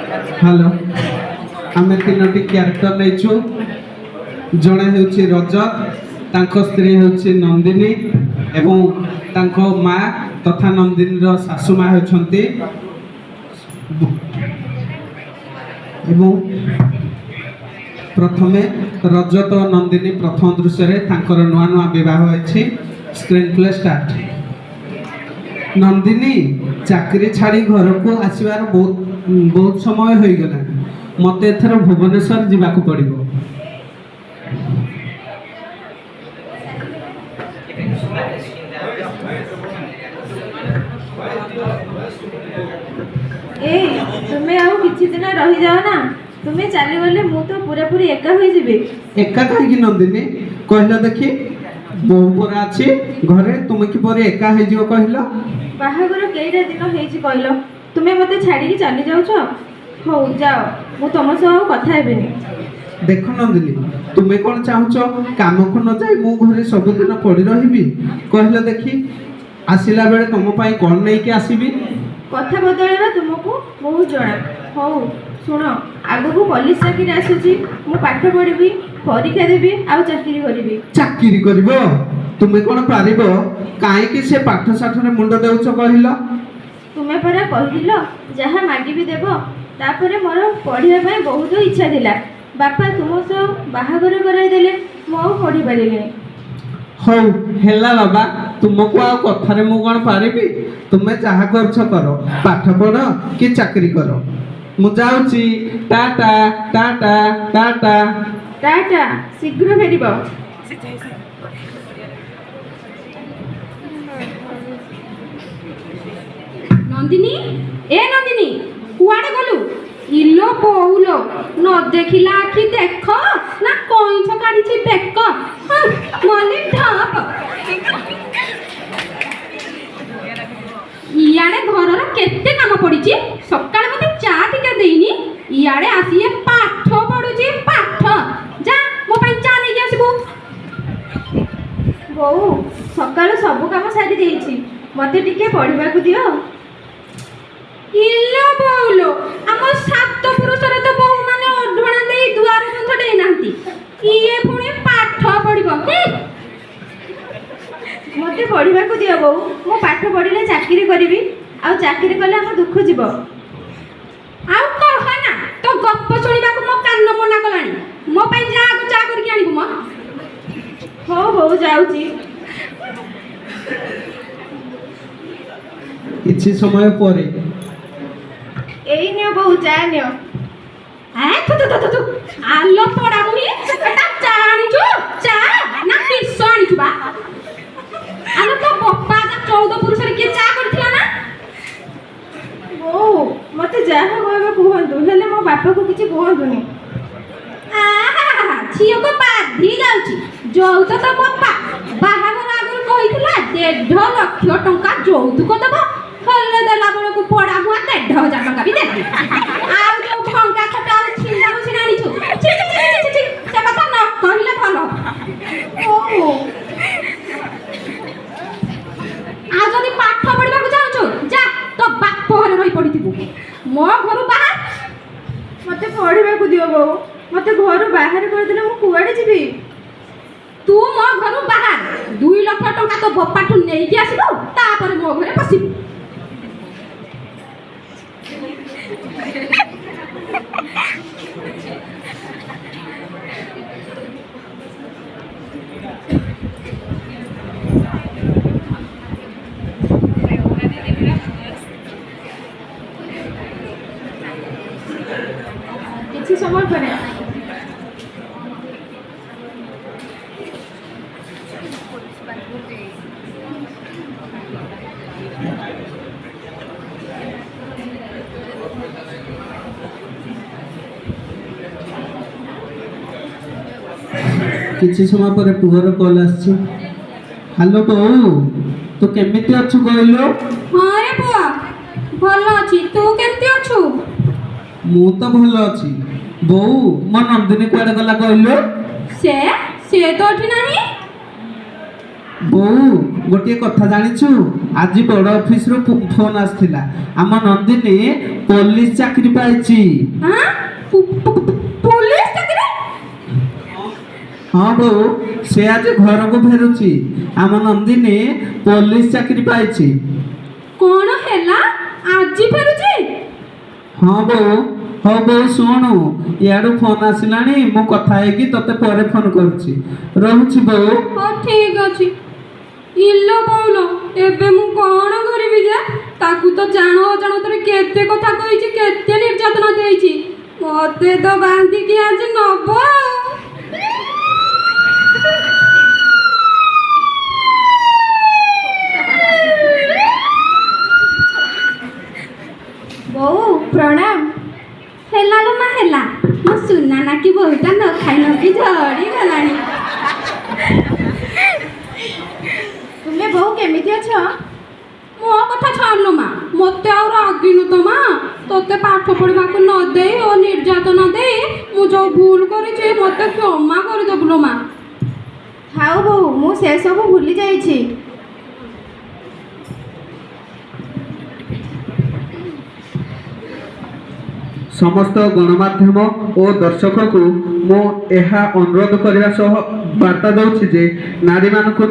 Hello आम तीनोटी character नहीं जड़े हूँ रजत तांको स्त्री हूँ नंदिनी एवं तांको माँ तथा नंदिनी शाशु माँ होती प्रथमे रजत और नंदिनी प्रथम दृश्य नुआ नुआ बह स्क्रीन प्ले स्टार्ट। नंदिनी चाकरी छाड़ी घर को आसबार बहुत समय हो गला मत एथर भुवनेश्वर जावाक पड़ो। तुम्हें आउ किछि दिन रही जाओ ना तुम्हें चली गले मु तो पूरा पूरी एका हो जिबे। एका कहीं नंदिनी कहला देखी बहु परा अच्छी घरे तुम्हें किपर एका हो जिवो कहला। बाहागर केईटा दिन होईछि कहलो तुम्हें मते छाड़ी की चली जाउछ। हो जाओ मु तुम सह कथा हेबेनी। देख नंदिनी तुम्हें कौन चाहूच काम को न जाए मु घरे सबुदिन पड़ी रही कहला देखी आसला बेले तुम कौन नहीं कि आसबि कथा बदलवा तुमको बहुत जना। हो शुण आगु को पुलिस चाकरी आसुची मु पाठ पढ़ी परीक्षा देवी आ चाकरी करी। चाकरी करब तुम्हें कौन पार कहीं से पाठ साठ मुंड देउछ कहला। तुम्हें परा कहल जहाँ मागिबी देव तापर मोर पढ़ाई बहुत इच्छा थिला बापा तुम सह बाहागर कराइदेले मु पढ़ी पारे। हौ हेला बाबा तुमको आ कथारे मु कौन पारिबी तुम्हें जहाँ कर पाठ पढ़ कि चाकरी कर मु जाउची टाटा टाटा टाटा टाटा शीघ्र फेरिब। नंदिनी ए नंदिनी कुआडे गलु इलो बहुलो न देखिला आखि देख ना कइछ काढिछि बेक मने ढाप इयाडे घरर केते काम पड़िछि सकाळ मते चा टिका देइनी इयाडे आसीए पाठ पढुछि पाठ जा मो पई चा नै आसीबो। बहु सकाळ सब काम सारी देइछि मते टिके पढ़िबा को दियो। इलो बहुलो आम सात पुरुषर तो बहु माने ओढणा देई दुआर बंध देई नांती इए पुणी पाठ पढिबो। मते पढ़िबा को दियो बहु मु पाठ पढ़िले चाकरी करिवि आ चाकरी कले हम दुख जीव। आउ कह ना तो गप सुनिबा को मो कान मना कलानी मो पई जा को चा करके आनिबो म। हो बहु जाउची। किछि समय परे एई नियो बहु जा नियो। आ तु आलो पडा मुनी चा आनिछु चा ना पिस आनिछु बा आलो तो बप्पा जा 14 पुरुषर के चा करथिला ना। बहु मते जाहा कहबा कहंतु हेले मो बापा को किछि कहंतुनी। आहा छियो को बाधी जाउची जोउत तो बप्पा बाहागर आगर कहितला 1.5 लाख टंका जोउतुक दबो हल्ले देला बेले को पड़ा हुआ 1.5 टंका भी देबी आ जो भंगा खटा छिंडा को सिनानी छु छि से बात न कहिले भलो। ओ आ जदी पाठ पढिबा को चाहछु जा तो बाप घरे रही पडिथिबु मो घर बाहर। मते पढ़िबा को दियो बहु मते घर बाहर कर देले मु कुआडे जीबी। तू मो घर बाहर 2 लाख टंका तो बप्पाठु नेई कि आसीबो तापर मो घरे पसिबु। किछि समय परे किछि समय पर पुअर कॉल आछि। हेलो बहु तो केमिति अछु कहलो। हां रे बुआ भलो अछि तू केमति अछु। मु तो भलो अछि बहु मो नंदिनी कुआडे गला कहलो। से तो अठी नाही ବୋଉ ଗୋଟିଏ କଥା ଜାଣିଛୁ ଆଜି ବଡ଼ ଅଫିସରୁ ଫୋନ ଆସିଥିଲା ଆମ ନନ୍ଦିନୀ ପୋଲିସ ଚାକିରି ପାଇଛି। ଆଁ? ପୋଲିସ ଚାକିରି? ହଁ ବୋଉ ସେ ଆଜି ଘରକୁ ଫେରୁଛି ଆମ ନନ୍ଦିନୀ ପୋଲିସ ଚାକିରି ପାଇଛି। କଣ ହେଲା ଆଜି ଫେରୁଛି? ହଁ ବୋଉ ହଉ ବୋଉ ଶୁଣୁ ଇଆଡୁ ଫୋନ ଆସିଲାଣି ମୁଁ କଥା ହେଇକି ତତେ ପରେ ଫୋନ କରୁଛି ରହୁଛି ବୋଉ। ହଉ ଠିକ ଅଛି। ଇଲୋ ବୋଉଲୋ ଏବେ ମୁଁ କଣ କରିବି ଯେ? ତାକୁ ତ ଜାଣ ଅଜାଣତରେ କେତେ କଥା କହିଛି କେତେ ନିର୍ଯାତନା ଦେଇଛି ମତେ ତ ବାନ୍ଧିକି ଆଜି ନବ ଆଉ। ବୋଉ ପ୍ରଣାମ। ହେଲା ଲୋ ମା ହେଲା। ମୋ ସୁନା ନାକି ବୋହୁଟା ନ ଖାଇ ନକି ଝଡ଼ିଗଲାଣି। ତୁମେ ବୋଉ କେମିତି ଅଛ? ମୋ କଥା ଛାଡ଼ିଲୁ ମା ମୋତେ ଆଉ ରାଗିନୁ ତ ମା। ତୋତେ ପାଠ ପଢ଼ିବାକୁ ନ ଦେଇ ଓ ନିର୍ଯାତନା ଦେଇ ମୁଁ ଯୋଉ ଭୁଲ କରିଛି ମୋତେ କ୍ଷମା କରିଦେବୁ ଲୋ ମା। ଥାଉ ବୋଉ ମୁଁ ସେସବୁ ଭୁଲି ଯାଇଛି। ସମସ୍ତ ଗଣମାଧ୍ୟମ ଓ ଦର୍ଶକଙ୍କୁ ମୁଁ ଏହା ଅନୁରୋଧ କରିବା ସହ ବାର୍ତ୍ତା ଦେଉଛି ଯେ ନାରୀମାନଙ୍କୁ